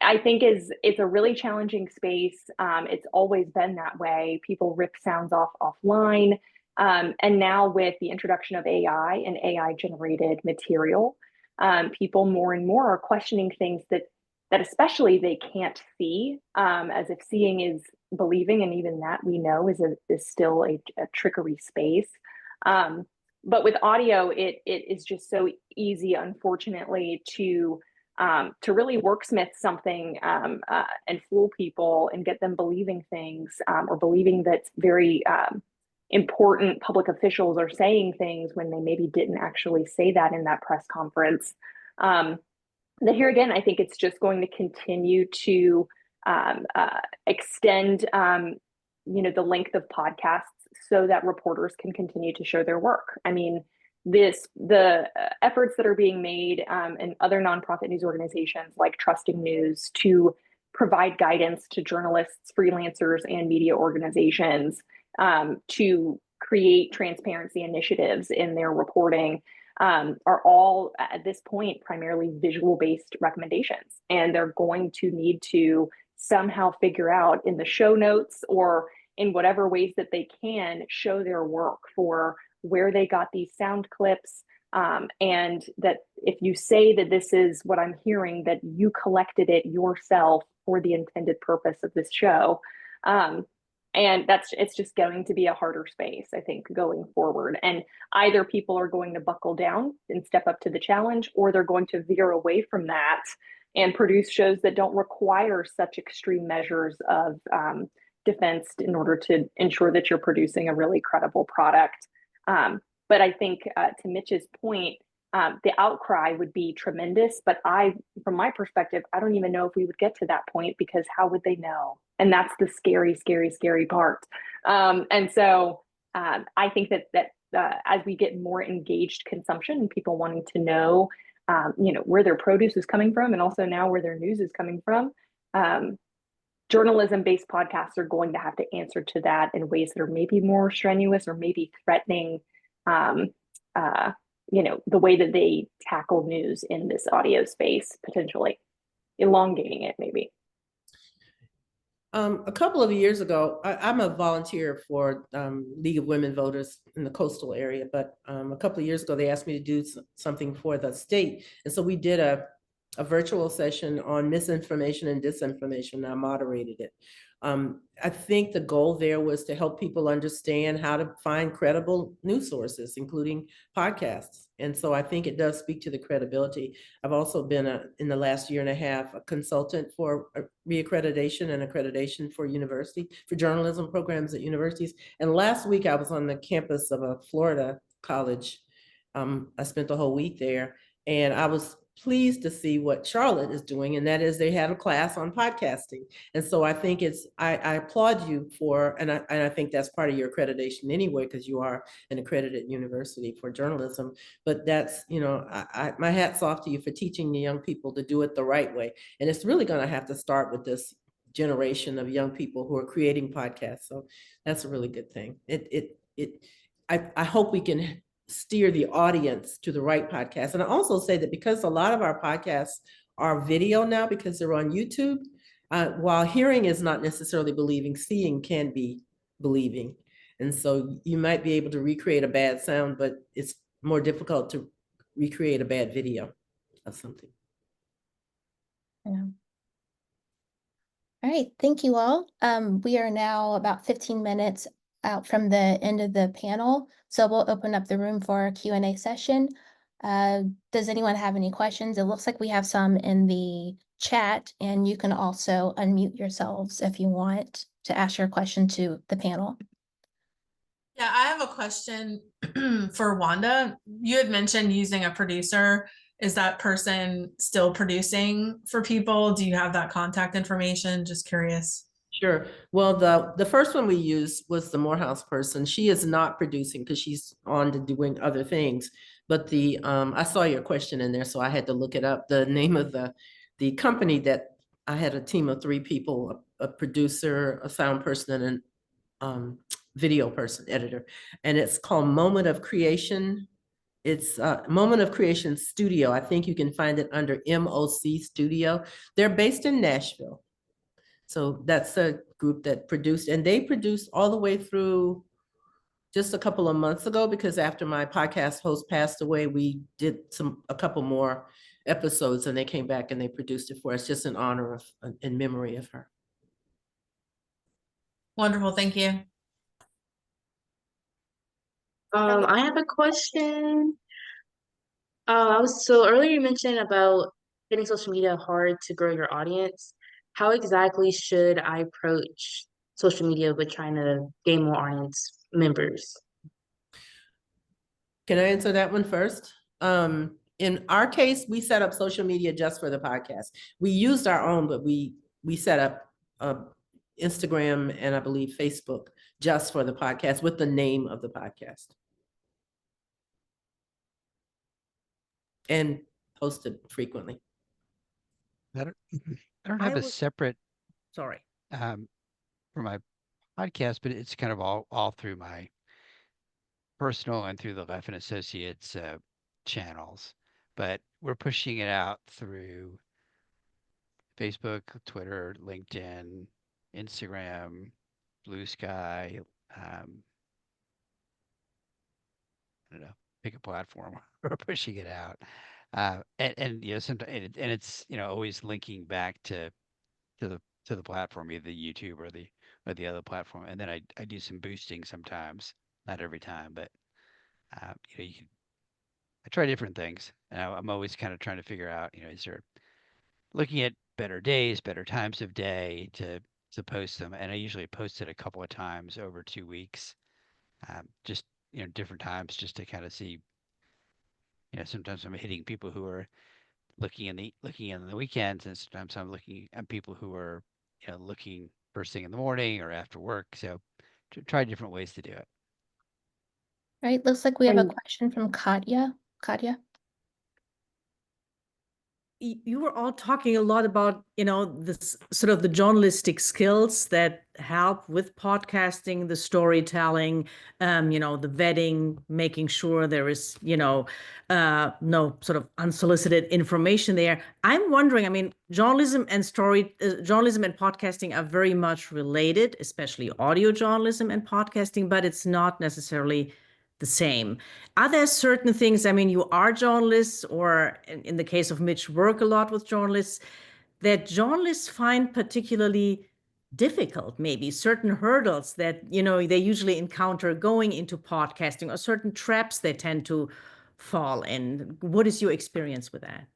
[SPEAKER 6] I think it's a really challenging space. It's always been that way. People rip sounds offline. And now with the introduction of AI and AI generated material, people more and more are questioning things that especially they can't see, as if seeing is believing, and even that we know is still a trickery space. But with audio, it is just so easy, unfortunately, to really worksmith something and fool people and get them believing things, or believing that very important public officials are saying things when they maybe didn't actually say that in that press conference. That here again, I think it's just going to continue to extend, the length of podcasts so that reporters can continue to show their work. I mean, the efforts that are being made in other nonprofit news organizations like Trusting News to provide guidance to journalists, freelancers, and media organizations to create transparency initiatives in their reporting are all at this point primarily visual-based recommendations, and they're going to need to somehow figure out in the show notes or in whatever ways that they can show their work for where they got these sound clips, and that if you say that this is what I'm hearing, that you collected it yourself for the intended purpose of this show. And it's just going to be a harder space, I think, going forward. And either people are going to buckle down and step up to the challenge, or they're going to veer away from that and produce shows that don't require such extreme measures of defense in order to ensure that you're producing a really credible product. But I think to Mitch's point, the outcry would be tremendous, but from my perspective, I don't even know if we would get to that point, because how would they know? And that's the scary, scary, scary part. And so I think that as we get more engaged consumption and people wanting to know, where their produce is coming from, and also now where their news is coming from, journalism-based podcasts are going to have to answer to that in ways that are maybe more strenuous or maybe threatening, the way that they tackle news in this audio space, potentially elongating it maybe.
[SPEAKER 1] A couple of years ago, I'm a volunteer for League of Women Voters in the coastal area, but a couple of years ago, they asked me to do something for the state. And so we did a virtual session on misinformation and disinformation. I moderated it. I think the goal there was to help people understand how to find credible news sources, including podcasts. And so I think it does speak to the credibility. I've also been in the last year and a half, a consultant for reaccreditation and accreditation for for journalism programs at universities. And last week I was on the campus of a Florida college. I spent the whole week there, and I was pleased to see what Charlotte is doing, and that is they had a class on podcasting. And so I think I applaud you for, and I think that's part of your accreditation anyway, because you are an accredited university for journalism. But that's, my hat's off to you for teaching the young people to do it the right way. And it's really going to have to start with this generation of young people who are creating podcasts. So that's a really good thing. I hope we can steer the audience to the right podcast. And I also say that because a lot of our podcasts are video now, because they're on YouTube, while hearing is not necessarily believing, seeing can be believing. And so you might be able to recreate a bad sound, but it's more difficult to recreate a bad video of something.
[SPEAKER 2] Yeah. All right, thank you all. We are now about 15 minutes out from the end of the panel, so we'll open up the room for a Q&A session. Does anyone have any questions? It looks like we have some in the chat, and you can also unmute yourselves if you want to ask your question to the panel.
[SPEAKER 7] Yeah, I have a question for Wanda. You had mentioned using a producer. Is that person still producing for people? Do you have that contact information? Just curious.
[SPEAKER 1] Sure. Well, the first one we used was the Morehouse person. She is not producing because she's on to doing other things. But I saw your question in there, so I had to look it up. The name of the company that I had a team of 3 people, a producer, a sound person, and video person, editor, and it's called Moment of Creation. It's Moment of Creation Studio. I think you can find it under MOC Studio. They're based in Nashville. So that's a group that produced, and they produced all the way through just a couple of months ago, because after my podcast host passed away, we did a couple more episodes, and they came back and they produced it for us just in honor of, in memory of her.
[SPEAKER 7] Wonderful. Thank you.
[SPEAKER 8] I have a question. So earlier you mentioned about getting social media hard to grow your audience. How exactly should I approach social media with trying to gain more audience members?
[SPEAKER 1] Can I answer that one first? In our case, we set up social media just for the podcast. We used our own, but we set up Instagram and I believe Facebook just for the podcast with the name of the podcast. And posted frequently.
[SPEAKER 5] I don't have a separate
[SPEAKER 1] Sorry.
[SPEAKER 5] For my podcast, but it's kind of all through my personal and through the Leff and Associates channels. But we're pushing it out through Facebook, Twitter, LinkedIn, Instagram, Blue Sky. I don't know, pick a platform. We're pushing it out, and sometimes and it's always linking back to the platform, either YouTube or the other platform, and then I do some boosting sometimes, not every time, but I try different things. And I'm always kind of trying to figure out, is there looking at better days, better times of day to post them, and I usually post it a couple of times over 2 weeks, just different times, just to kind of see. Sometimes I'm hitting people who are looking in the weekends, and sometimes I'm looking at people who are looking first thing in the morning or after work. So try different ways to do it.
[SPEAKER 2] All right, looks like we have a question from Katya. Katya?
[SPEAKER 9] You were all talking a lot about, this sort of the journalistic skills that help with podcasting, the storytelling, the vetting, making sure there is, no sort of unsolicited information there. I'm wondering, journalism and podcasting are very much related, especially audio journalism and podcasting, but it's not necessarily the same. Are there certain things, you are journalists, or in the case of Mitch, work a lot with journalists, that journalists find particularly difficult, maybe certain hurdles that, they usually encounter going into podcasting, or certain traps they tend to fall in? What is your experience with that?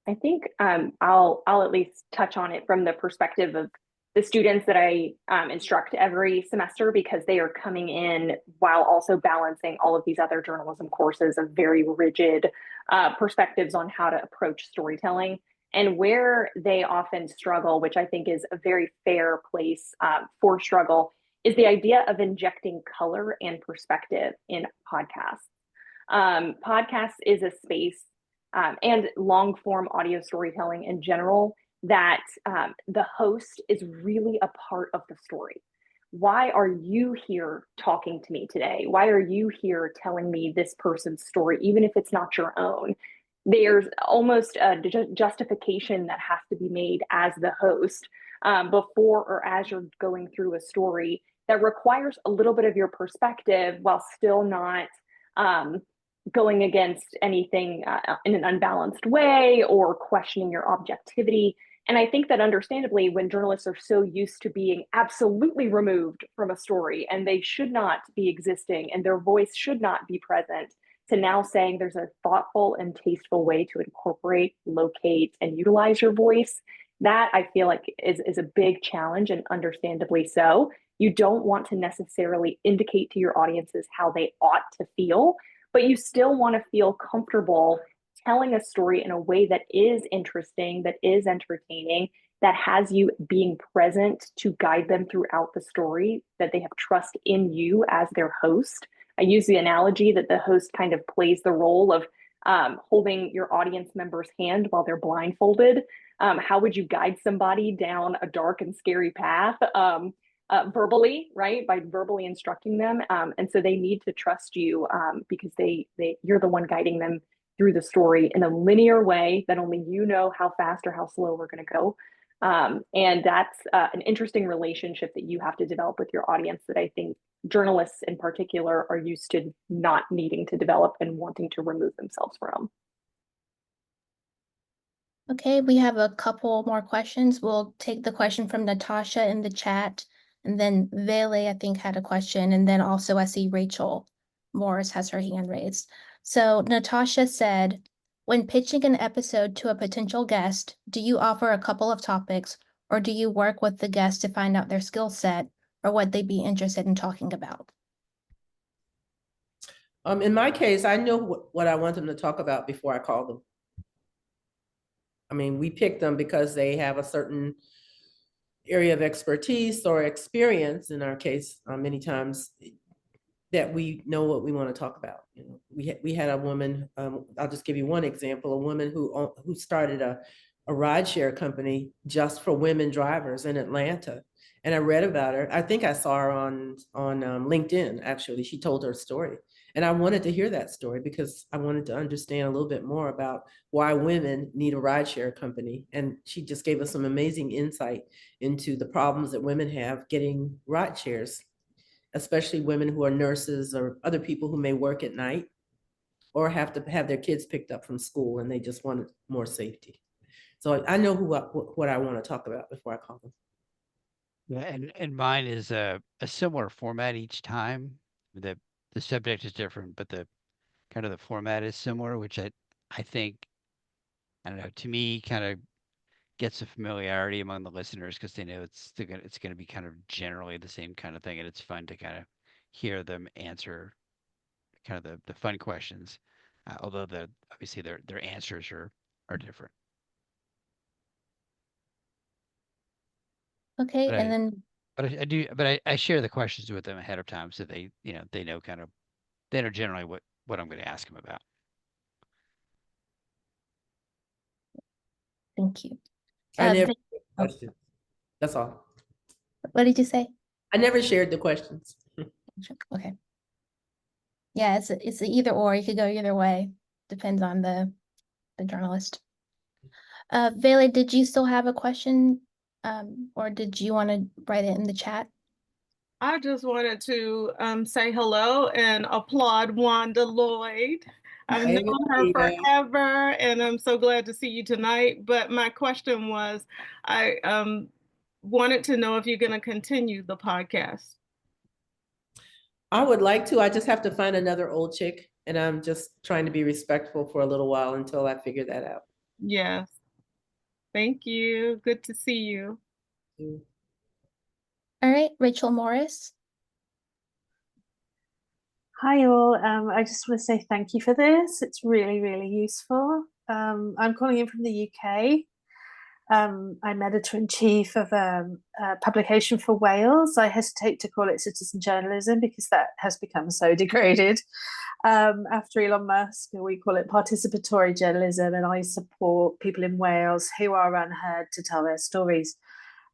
[SPEAKER 6] I think I'll at least touch on it from the perspective of the students that I instruct every semester, because they are coming in while also balancing all of these other journalism courses of very rigid perspectives on how to approach storytelling. And where they often struggle, which I think is a very fair place for struggle, is the idea of injecting color and perspective in podcasts. Podcasts is a space, and long form audio storytelling in general, that the host is really a part of the story. Why are you here talking to me today? Why are you here telling me this person's story, even if it's not your own? There's almost a justification that has to be made as the host before or as you're going through a story that requires a little bit of your perspective while still not going against anything in an unbalanced way or questioning your objectivity. And I think that understandably, when journalists are so used to being absolutely removed from a story and they should not be existing and their voice should not be present, to now saying there's a thoughtful and tasteful way to incorporate, locate, and utilize your voice, that I feel like is a big challenge, and understandably so. You don't want to necessarily indicate to your audiences how they ought to feel, but you still want to feel comfortable telling a story in a way that is interesting, that is entertaining, that has you being present to guide them throughout the story, that they have trust in you as their host. I use the analogy that the host kind of plays the role of holding your audience member's hand while they're blindfolded. How would you guide somebody down a dark and scary path? Verbally, right? By verbally instructing them. And so they need to trust you because you're the one guiding them through the story in a linear way that only you know how fast or how slow we're going to go. And that's an interesting relationship that you have to develop with your audience that I think journalists in particular are used to not needing to develop and wanting to remove themselves from.
[SPEAKER 2] Okay, we have a couple more questions. We'll take the question from Natasha in the chat, and then Vele, I think, had a question, and then also I see Rachel Morris has her hand raised. So Natasha said, when pitching an episode to a potential guest, do you offer a couple of topics, or do you work with the guest to find out their skill set or what they'd be interested in talking about?
[SPEAKER 1] In my case, I know what I want them to talk about before I call them. I mean, we pick them because they have a certain area of expertise or experience, in our case, many times, that we know what we want to talk about. You know, we had a woman, I'll just give you one example, a woman who started a rideshare company just for women drivers in Atlanta. And I read about her. I think I saw her on LinkedIn, actually. She told her story. And I wanted to hear that story because I wanted to understand a little bit more about why women need a rideshare company. And she just gave us some amazing insight into the problems that women have getting rideshares, especially women who are nurses or other people who may work at night or have to have their kids picked up from school and they just want more safety. So I know what I want to talk about before I call them.
[SPEAKER 5] Yeah, and mine is a similar format each time. The subject is different, but the kind of the format is similar, which I think, I don't know, to me kind of gets a familiarity among the listeners because they know it's going to be kind of generally the same kind of thing, and it's fun to kind of hear them answer kind of the fun questions, although obviously their answers are different.
[SPEAKER 2] Okay,
[SPEAKER 5] But
[SPEAKER 2] and then
[SPEAKER 5] I share the questions with them ahead of time so they know kind of, they know generally what I'm going to ask them about.
[SPEAKER 2] thank you.
[SPEAKER 1] I never shared the questions. That's all.
[SPEAKER 2] What did you say?
[SPEAKER 1] I never shared the questions.
[SPEAKER 2] Okay. Yeah, it's either or. You could go either way. Depends on the journalist. Vele, did you still have a question? Or did you want to write it in the chat?
[SPEAKER 10] I just wanted to say hello and applaud Wanda Lloyd. I've
[SPEAKER 1] Hey,
[SPEAKER 10] known her
[SPEAKER 1] Anita.
[SPEAKER 10] forever, and I'm so glad to see you tonight. But my question was, I wanted to know if you're going to continue the podcast.
[SPEAKER 1] I would like to. I just have to find another old chick, and I'm just trying to be respectful for a little while until I figure that out.
[SPEAKER 10] Yes. Thank you. Good to see you.
[SPEAKER 2] All right, Rachel Morris.
[SPEAKER 11] Hi all, I just want to say thank you for this. It's really, really useful. I'm calling in from the UK. I'm editor-in-chief of a publication for Wales. I hesitate to call it citizen journalism because that has become so degraded. After Elon Musk, we call it participatory journalism, and I support people in Wales who are unheard to tell their stories.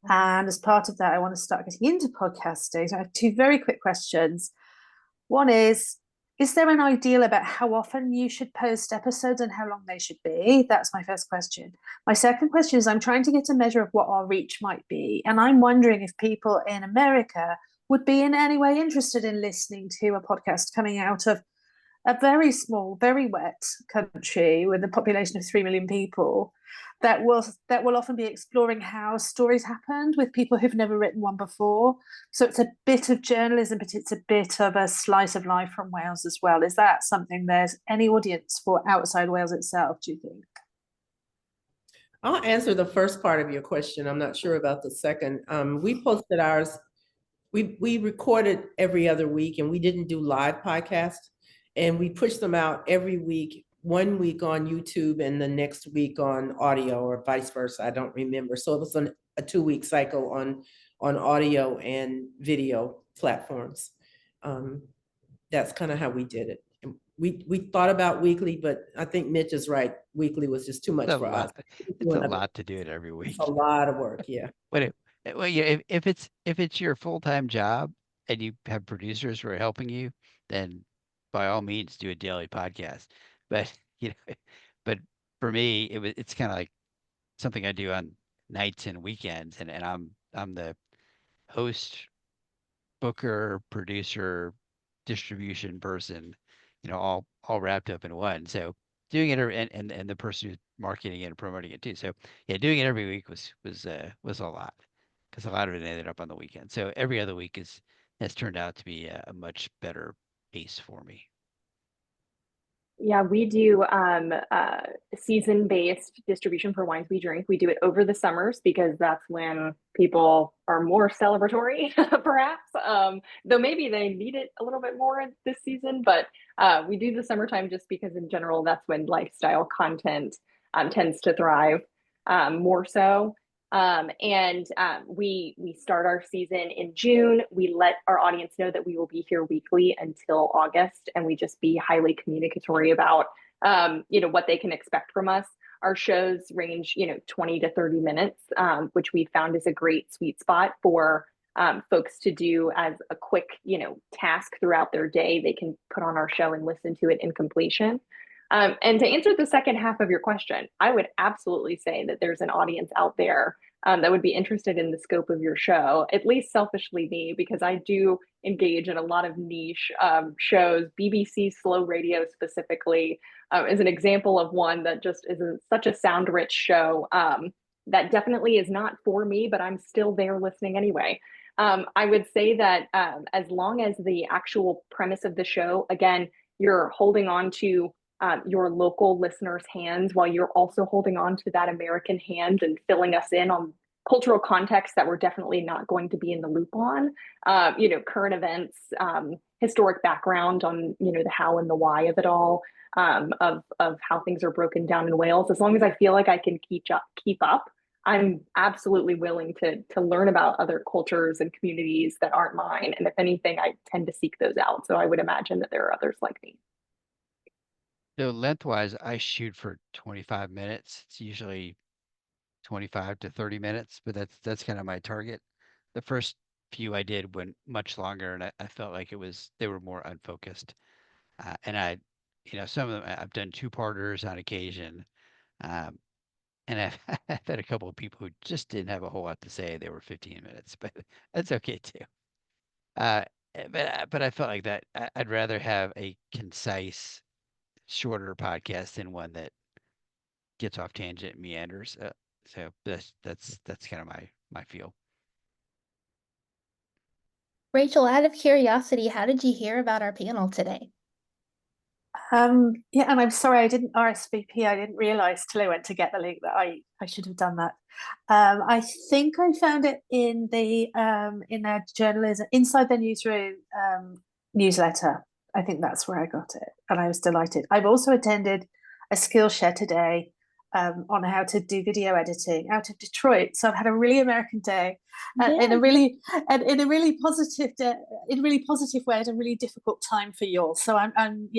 [SPEAKER 11] And as part of that, I want to start getting into podcasting. So I have two very quick questions. One is there an ideal about how often you should post episodes and how long they should be? That's my first question. My second question is I'm trying to get a measure of what our reach might be. And I'm wondering if people in America would be in any way interested in listening to a podcast coming out of a very small, very wet country with a population of 3 million people that will often be exploring how stories happened with people who've never written one before. So it's a bit of journalism, but it's a bit of a slice of life from Wales as well. Is that something there's any audience for outside Wales itself, do you think?
[SPEAKER 1] I'll answer the first part of your question. I'm not sure about the second. We posted ours. We recorded every other week, and we didn't do live podcasts. And we pushed them out every week, 1 week on YouTube and the next week on audio, or vice versa. I don't remember. So it was a 2-week cycle on audio and video platforms. That's kind of how we did it. And we thought about weekly, but I think Mitch is right. Weekly was just too much for us.
[SPEAKER 5] It's a lot to do it every week.
[SPEAKER 1] It's a lot of work, yeah.
[SPEAKER 5] But if it's your full-time job and you have producers who are helping you, then by all means do a daily podcast. But but for me, it's kind of like something I do on nights and weekends, and I'm the host, booker, producer, distribution person, all wrapped up in one. So doing it and the person who's marketing it and promoting it too. So yeah, doing it every week was a lot, because a lot of it ended up on the weekend. So every other week has turned out to be a much better pace for me.
[SPEAKER 6] Yeah, we do season-based distribution for Wines We Drink. We do it over the summers because that's when people are more celebratory, perhaps. Though maybe they need it a little bit more this season, but we do the summertime just because in general, that's when lifestyle content tends to thrive more so. We start our season in June. We let our audience know that we will be here weekly until August, and we just be highly communicatory about what they can expect from us. Our shows range 20 to 30 minutes, which we found is a great sweet spot for folks to do as a quick task throughout their day. They can put on our show and listen to it in completion. And to answer the second half of your question, I would absolutely say that there's an audience out there that would be interested in the scope of your show, at least selfishly me, because I do engage in a lot of niche shows. BBC Slow Radio specifically is an example of one that just is such a sound-rich show that definitely is not for me, but I'm still there listening anyway. I would say that as long as the actual premise of the show, again, you're holding on to your local listeners' hands while you're also holding on to that American hand and filling us in on cultural context that we're definitely not going to be in the loop on, current events, historic background on, the how and the why of it all, of how things are broken down in Wales. As long as I feel like I can keep up, I'm absolutely willing to learn about other cultures and communities that aren't mine. And if anything, I tend to seek those out. So I would imagine that there are others like me.
[SPEAKER 5] So lengthwise, I shoot for 25 minutes. It's usually 25 to 30 minutes, but that's kind of my target. The first few I did went much longer, and I felt like they were more unfocused. And some of them I've done 2-parters on occasion, and I've had a couple of people who just didn't have a whole lot to say. They were 15 minutes, but that's okay too. But I felt like that I'd rather have a concise shorter podcast than one that gets off tangent and meanders. So that's kind of my feel.
[SPEAKER 2] Rachel, out of curiosity, how did you hear about our panel today?
[SPEAKER 11] Yeah, and I'm sorry I didn't RSVP. I didn't realize till I went to get the link that I should have done that. I think I found it in the in a journalism inside the newsroom newsletter. I think that's where I got it, and I was delighted. I've also attended a Skillshare today on how to do video editing out of Detroit. So I've had a really American day, in a really positive way at a really difficult time for you all. So I'm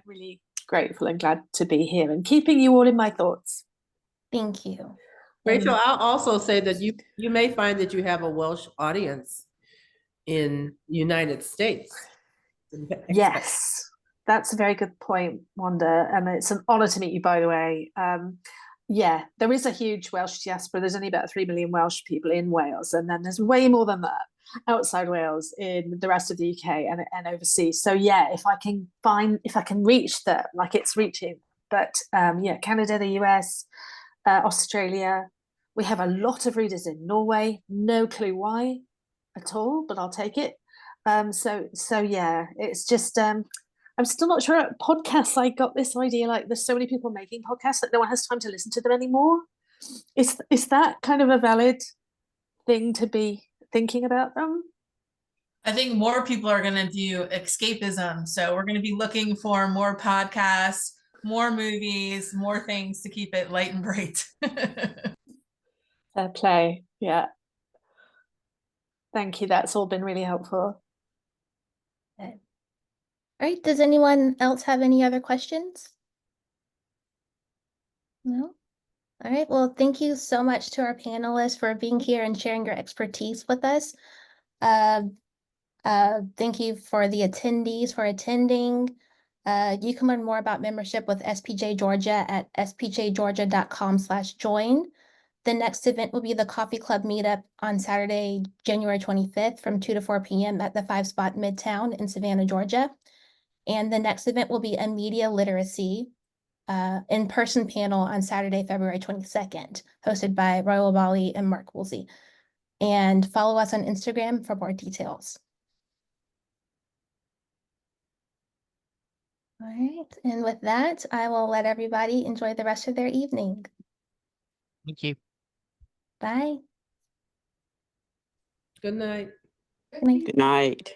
[SPEAKER 11] really grateful and glad to be here and keeping you all in my thoughts.
[SPEAKER 2] Thank you.
[SPEAKER 1] Rachel, I'll also say that you may find that you have a Welsh audience in United States.
[SPEAKER 11] Yes, that's a very good point, Wanda, and it's an honor to meet you, by the way. Yeah, there is a huge Welsh diaspora. There's only about 3 million Welsh people in Wales, and then there's way more than that outside Wales in the rest of the UK and overseas. So yeah, if I can reach them, like it's reaching. But yeah, Canada, the US, Australia. We have a lot of readers in Norway. No clue why at all, but I'll take it. So yeah, it's just I'm still not sure at podcasts. I got this idea like there's so many people making podcasts that no one has time to listen to them anymore. Is that kind of a valid thing to be thinking about them?
[SPEAKER 7] I think more people are going to do escapism. So we're going to be looking for more podcasts, more movies, more things to keep it light and bright.
[SPEAKER 11] Fair play. Yeah. Thank you. That's all been really helpful.
[SPEAKER 2] Okay. All right, does anyone else have any other questions? No? All right, well, thank you so much to our panelists for being here and sharing your expertise with us. Thank you for the attendees for attending. You can learn more about membership with SPJ Georgia at spjgeorgia.com/join. The next event will be the Coffee Club meetup on Saturday, January 25th from 2 to 4 p.m. at the 5 Spot Midtown in Savannah, Georgia. And the next event will be a media literacy in-person panel on Saturday, February 22nd, hosted by Royal Bali and Mark Woolsey. And follow us on Instagram for more details. All right, and with that, I will let everybody enjoy the rest of their evening.
[SPEAKER 5] Thank you.
[SPEAKER 2] Bye.
[SPEAKER 1] Good night.
[SPEAKER 2] Good night.
[SPEAKER 12] Good night.